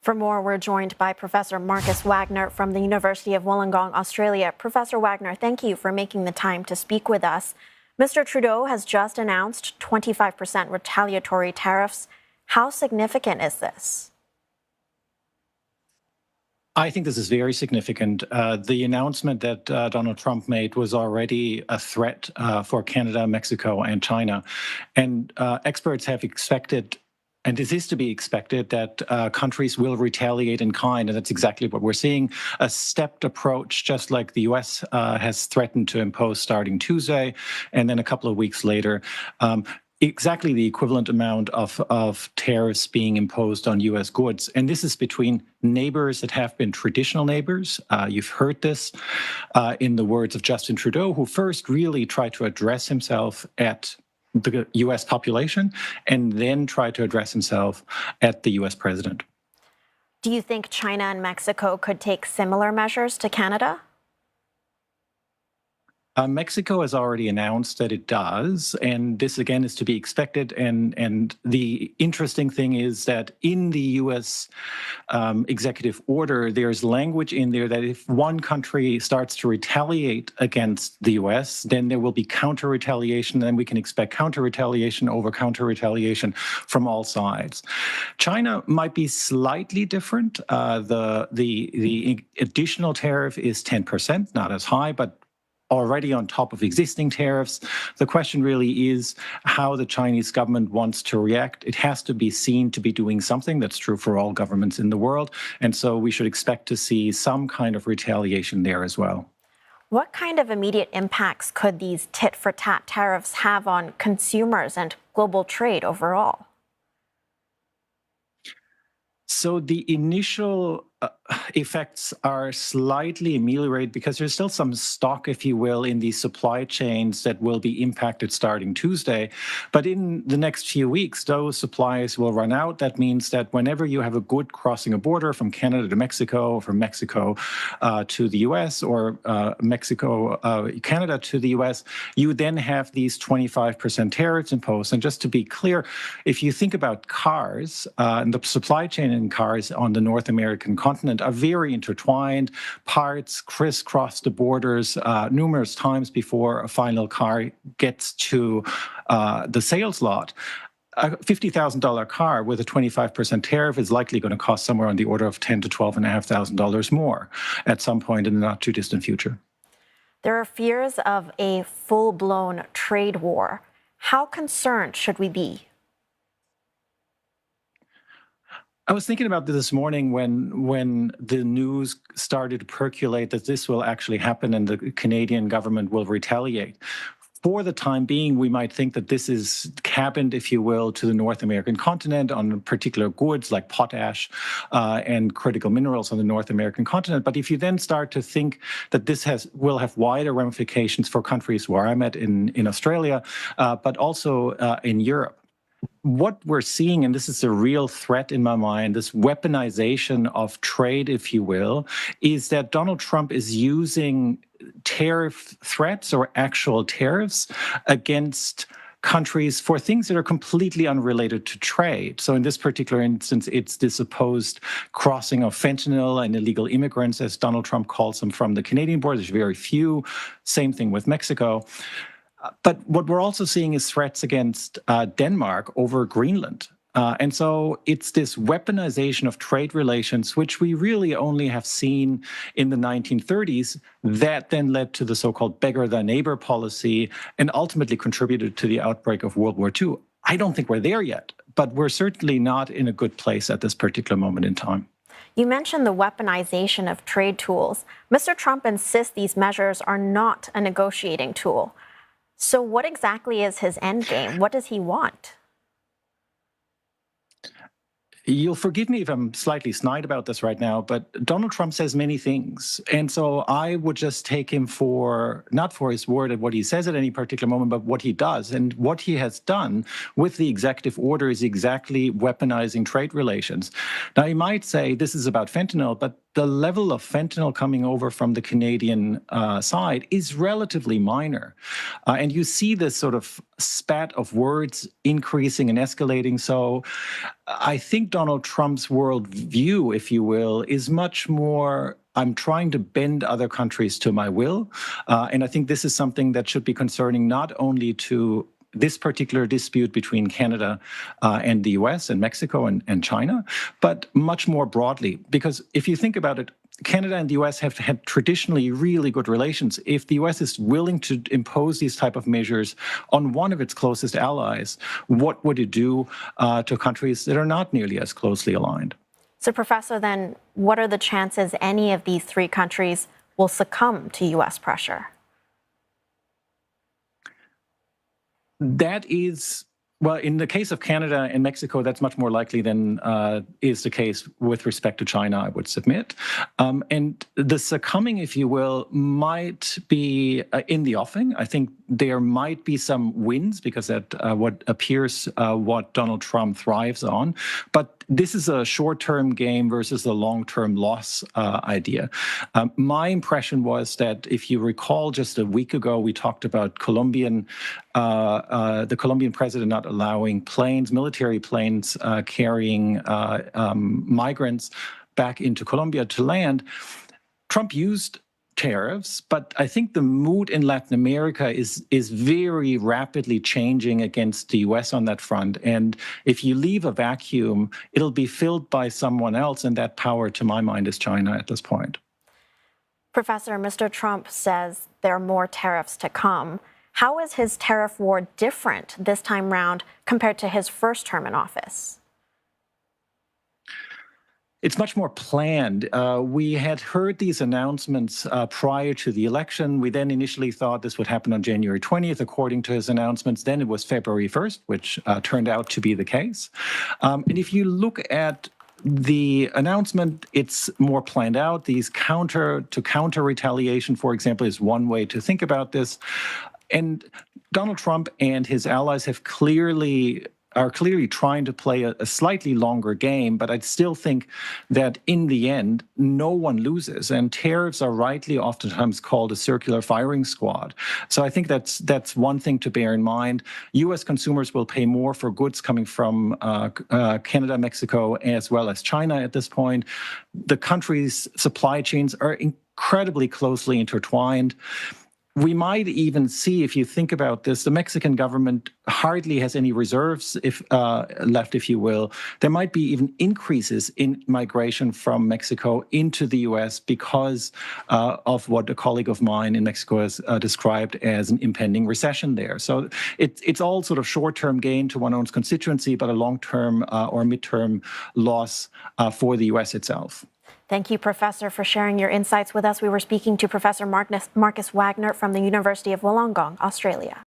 For more, we're joined by Professor Markus Wagner from the University of Wollongong Australia. Professor Wagner, thank you for making the time to speak with us. Mr. Trudeau has just announced 25% retaliatory tariffs. How significant is this? I think this is very significant. The announcement that Donald Trump made was already a threat for Canada, Mexico, and China. And experts have expected, and this is to be expected, that countries will retaliate in kind, and that's exactly what we're seeing. A stepped approach, just like the US has threatened to impose starting Tuesday, and then a couple of weeks later, exactly the equivalent amount of tariffs being imposed on US goods. And this is between neighbors that have been traditional neighbors. You've heard this in the words of Justin Trudeau, who first really tried to address himself at the US population and then tried to address himself at the US president. Do you think China and Mexico could take similar measures to Canada? Mexico has already announced that it does, and this again is to be expected. And the interesting thing is that in the U.S. Executive order, there's language in there that if one country starts to retaliate against the U.S., then there will be counter-retaliation, and we can expect counter-retaliation over counter-retaliation from all sides. China might be slightly different. The additional tariff is 10%, not as high, but already on top of existing tariffs. The question really is how the Chinese government wants to react. It has to be seen to be doing something. That's true for all governments in the world. And so we should expect to see some kind of retaliation there as well. What kind of immediate impacts could these tit-for-tat tariffs have on consumers and global trade overall? So the initial effects are slightly ameliorated because there's still some stock, if you will, in these supply chains that will be impacted starting Tuesday. But in the next few weeks, those supplies will run out. That means that whenever you have a good crossing a border from Canada to Mexico, from Mexico to the US, or Canada to the US, you then have these 25% tariffs imposed. And just to be clear, if you think about cars, and the supply chain in cars on the North American continent are very intertwined. Parts crisscross the borders numerous times before a final car gets to the sales lot. A $50,000 car with a 25% tariff is likely going to cost somewhere on the order of $10,000 to $12,500 more at some point in the not too distant future. There are fears of a full-blown trade war. How concerned should we be? I was thinking about this morning when the news started to percolate that this will actually happen and the Canadian government will retaliate. For the time being, we might think that this is cabined, if you will, to the North American continent on particular goods like potash and critical minerals on the North American continent. But if you then start to think that this will have wider ramifications for countries where I'm at in Australia, but also in Europe, what we're seeing, and this is a real threat in my mind, this weaponization of trade, if you will, is that Donald Trump is using tariff threats or actual tariffs against countries for things that are completely unrelated to trade. So in this particular instance, it's this supposed crossing of fentanyl and illegal immigrants, as Donald Trump calls them, from the Canadian border. There's very few. Same thing with Mexico. But what we're also seeing is threats against Denmark over Greenland. And so it's this weaponization of trade relations, which we really only have seen in the 1930s, that then led to the so-called beggar thy neighbor policy and ultimately contributed to the outbreak of World War II. I don't think we're there yet, but we're certainly not in a good place at this particular moment in time. You mentioned the weaponization of trade tools. Mr. Trump insists these measures are not a negotiating tool. So what exactly is his end game? What does he want? You'll forgive me if I'm slightly snide about this right now, but Donald Trump says many things. And so I would just take him not for his word at what he says at any particular moment, but what he does. And what he has done with the executive order is exactly weaponizing trade relations. Now, you might say this is about fentanyl, but the level of fentanyl coming over from the Canadian side is relatively minor. And you see this sort of spat of words increasing and escalating. So I think Donald Trump's worldview, if you will, is much more, I'm trying to bend other countries to my will. And I think this is something that should be concerning not only to this particular dispute between Canada and the US and Mexico and China, but much more broadly. Because if you think about it, Canada and the US have had traditionally really good relations. If the US is willing to impose these type of measures on one of its closest allies, what would it do to countries that are not nearly as closely aligned? So, Professor, then what are the chances any of these three countries will succumb to US pressure? That is, well, in the case of Canada and Mexico, that's much more likely than is the case with respect to China, I would submit. And the succumbing, if you will, might be in the offing. I think there might be some wins because that what appears what Donald Trump thrives on. But this is a short-term game versus a long-term loss idea. My impression was that if you recall, just a week ago, we talked about the Colombian president not allowing planes, military planes carrying migrants back into Colombia to land. Trump used tariffs, but I think the mood in Latin America is very rapidly changing against the US on that front. And if you leave a vacuum, it'll be filled by someone else, and that power, to my mind, is China at this point. Professor, Mr. Trump says there are more tariffs to come. How is his tariff war different this time round compared to his first term in office? It's much more planned. We had heard these announcements prior to the election. We then initially thought this would happen on January 20th, according to his announcements. Then it was February 1st, which turned out to be the case. And if you look at the announcement, it's more planned out. These counter retaliation, for example, is one way to think about this. And Donald Trump and his allies are clearly trying to play a slightly longer game, but I still think that in the end, no one loses. And tariffs are rightly oftentimes called a circular firing squad. So I think that's one thing to bear in mind. U.S. consumers will pay more for goods coming from Canada, Mexico, as well as China at this point. The countries' supply chains are incredibly closely intertwined. We might even see, if you think about this, the Mexican government hardly has any reserves left, if you will. There might be even increases in migration from Mexico into the U.S. because of what a colleague of mine in Mexico has described as an impending recession there. So it's all sort of short-term gain to one's own constituency, but a long-term or mid-term loss for the U.S. itself. Thank you, Professor, for sharing your insights with us. We were speaking to Professor Markus Wagner from the University of Wollongong, Australia.